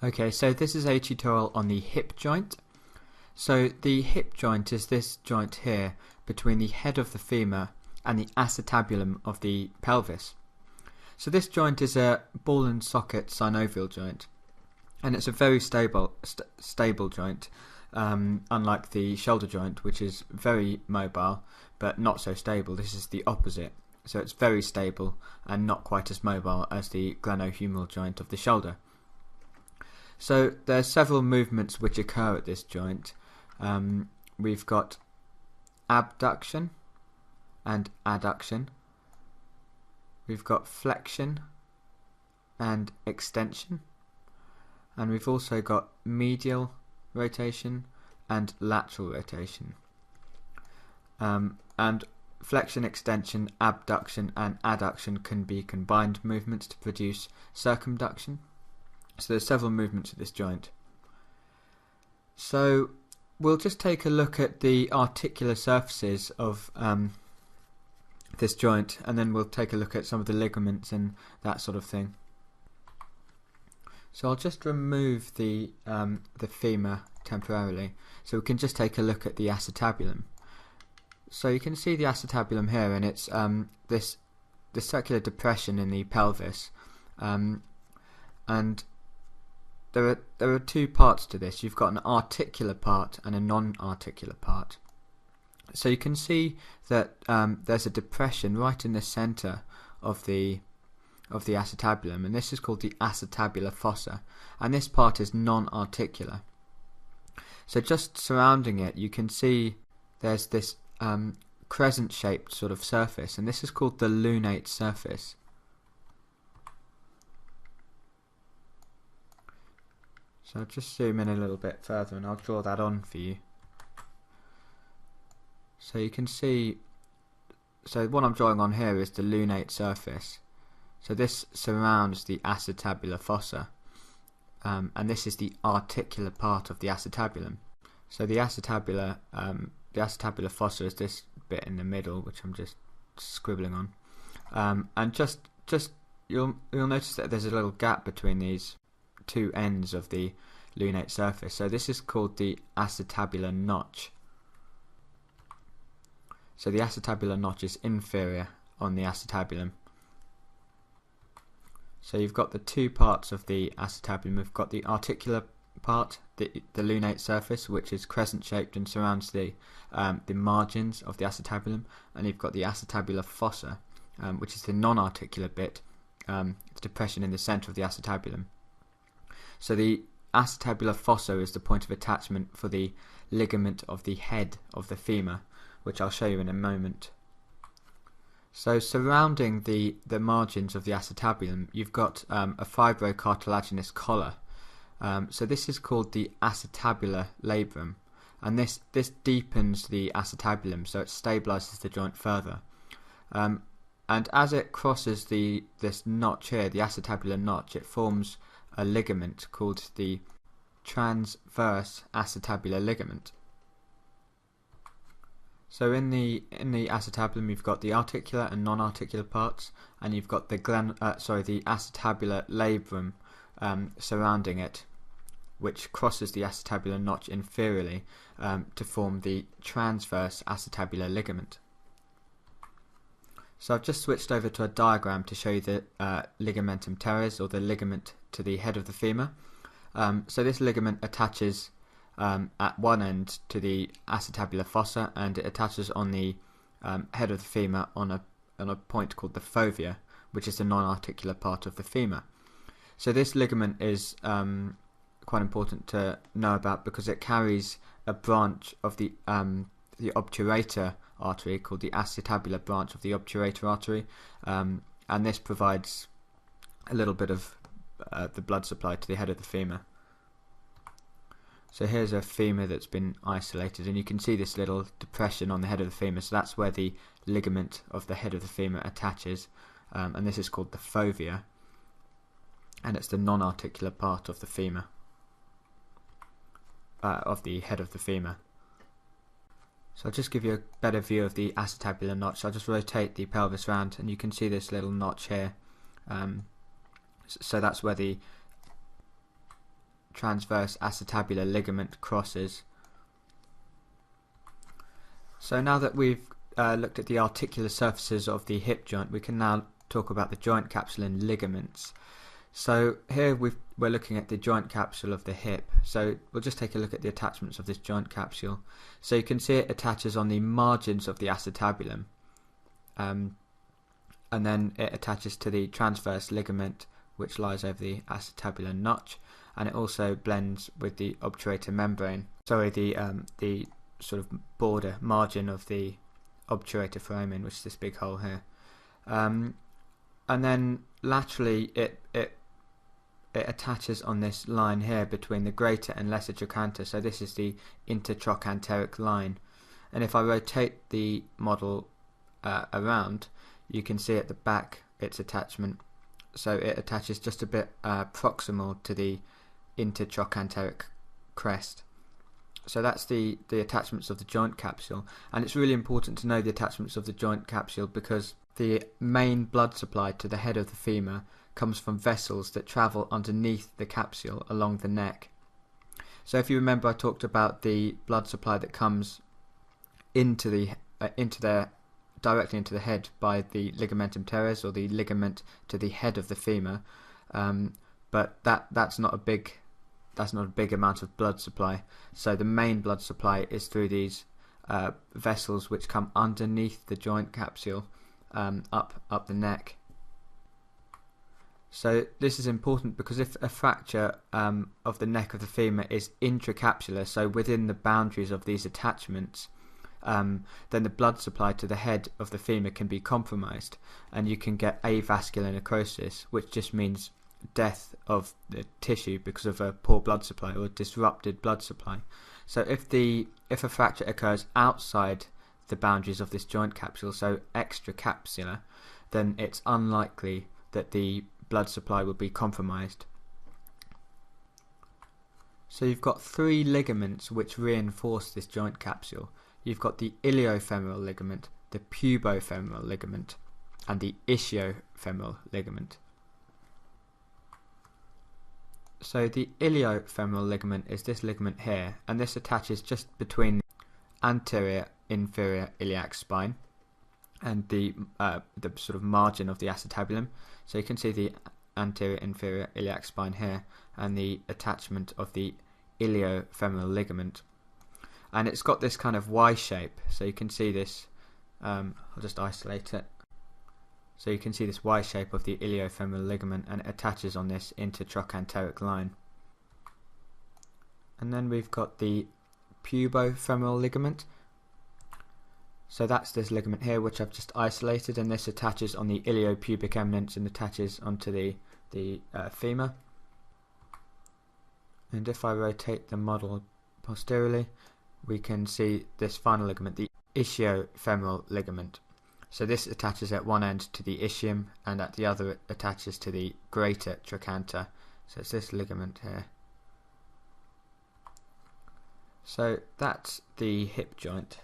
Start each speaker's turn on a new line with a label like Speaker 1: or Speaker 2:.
Speaker 1: Okay, so this is a tutorial on the hip joint. So the hip joint is this joint here between the head of the femur and the acetabulum of the pelvis. So this joint is a ball and socket synovial joint, and it's a very stable joint, unlike the shoulder joint, which is very mobile but not so stable. This is the opposite. So it's very stable and not quite as mobile as the glenohumeral joint of the shoulder. So there's several movements which occur at this joint. We've got abduction and adduction. We've got flexion and extension. And we've also got medial rotation and lateral rotation. And flexion, extension, abduction and adduction can be combined movements to produce circumduction. So there's several movements of this joint. So we'll just take a look at the articular surfaces of this joint, and then we'll take a look at some of the ligaments and that sort of thing. So I'll just remove the femur temporarily, so we can just take a look at the acetabulum. So you can see the acetabulum here, and it's this circular depression in the pelvis, and there are two parts to this. You've got an articular part and a non-articular part. So you can see that there's a depression right in the center of the acetabulum, and this is called the acetabular fossa, and this part is non-articular. So just surrounding it, you can see there's this crescent-shaped sort of surface, and this is called the lunate surface. So I'll just zoom in a little bit further and I'll draw that on for you. So you can see, so what I'm drawing on here is the lunate surface. So this surrounds the acetabular fossa, and this is the articular part of the acetabulum. So the acetabular fossa is this bit in the middle, which I'm just scribbling on, and just you'll notice that there's a little gap between these two ends of the lunate surface. So this is called the acetabular notch. So the acetabular notch is inferior on the acetabulum. So you've got the two parts of the acetabulum. We've got the articular part, the lunate surface, which is crescent shaped and surrounds the margins of the acetabulum, and you've got the acetabular fossa, which is the non-articular bit, the depression in the center of the acetabulum. So the acetabular fossa is the point of attachment for the ligament of the head of the femur, which I'll show you in a moment. So surrounding the margins of the acetabulum, you've got a fibrocartilaginous collar. So this is called the acetabular labrum, and this deepens the acetabulum, so it stabilizes the joint further. And as it crosses this notch here, the acetabular notch, it forms a ligament called the transverse acetabular ligament. So in the acetabulum, you've got the articular and non-articular parts, and you've got the acetabular labrum surrounding it, which crosses the acetabular notch inferiorly to form the transverse acetabular ligament. So I've just switched over to a diagram to show you the ligamentum teres, or the ligament to the head of the femur. So this ligament attaches at one end to the acetabular fossa, and it attaches on the head of the femur on a point called the fovea, which is the non-articular part of the femur. So this ligament is quite important to know about because it carries a branch of the obturator artery called the acetabular branch of the obturator artery, and this provides a little bit of the blood supply to the head of the femur. So here's a femur that's been isolated, and you can see this little depression on the head of the femur, so that's where the ligament of the head of the femur attaches, and this is called the fovea, and it's the non-articular part of the femur, of the head of the femur. So I'll just give you a better view of the acetabular notch. So I'll just rotate the pelvis round, and you can see this little notch here. So that's where the transverse acetabular ligament crosses. So now that we've looked at the articular surfaces of the hip joint, we can now talk about the joint capsule and ligaments. So here we're looking at the joint capsule of the hip. So we'll just take a look at the attachments of this joint capsule. So you can see it attaches on the margins of the acetabulum, and then it attaches to the transverse ligament which lies over the acetabular notch, and it also blends with the obturator membrane. Sorry, the sort of border margin of the obturator foramen, which is this big hole here. And then laterally it attaches on this line here between the greater and lesser trochanter. So this is the intertrochanteric line, and if I rotate the model around, you can see at the back its attachment. So it attaches just a bit proximal to the intertrochanteric crest. So that's the attachments of the joint capsule, and it's really important to know the attachments of the joint capsule because the main blood supply to the head of the femur comes from vessels that travel underneath the capsule along the neck. So if you remember, I talked about the blood supply that comes directly into the head by the ligamentum teres, or the ligament to the head of the femur, but that's not a big amount of blood supply. So the main blood supply is through these vessels which come underneath the joint capsule, up the neck. So this is important because if a fracture of the neck of the femur is intracapsular, so within the boundaries of these attachments, then the blood supply to the head of the femur can be compromised, and you can get avascular necrosis, which just means death of the tissue because of a poor blood supply or disrupted blood supply. So if a fracture occurs outside the boundaries of this joint capsule, so extracapsular, then it's unlikely that the blood supply will be compromised. So you've got three ligaments which reinforce this joint capsule. You've got the iliofemoral ligament, the pubofemoral ligament, and the ischiofemoral ligament. So the iliofemoral ligament is this ligament here, and this attaches just between the anterior inferior iliac spine and the sort of margin of the acetabulum. So you can see the anterior inferior iliac spine here and the attachment of the iliofemoral ligament, and it's got this kind of Y shape. So you can see this, I'll just isolate it. So you can see this Y shape of the iliofemoral ligament, and it attaches on this intertrochanteric line. And then we've got the pubofemoral ligament. So that's this ligament here which I've just isolated, and this attaches on the iliopubic eminence and attaches onto the femur. And if I rotate the model posteriorly, we can see this final ligament, the ischiofemoral ligament. So this attaches at one end to the ischium, and at the other it attaches to the greater trochanter. So it's this ligament here. So that's the hip joint.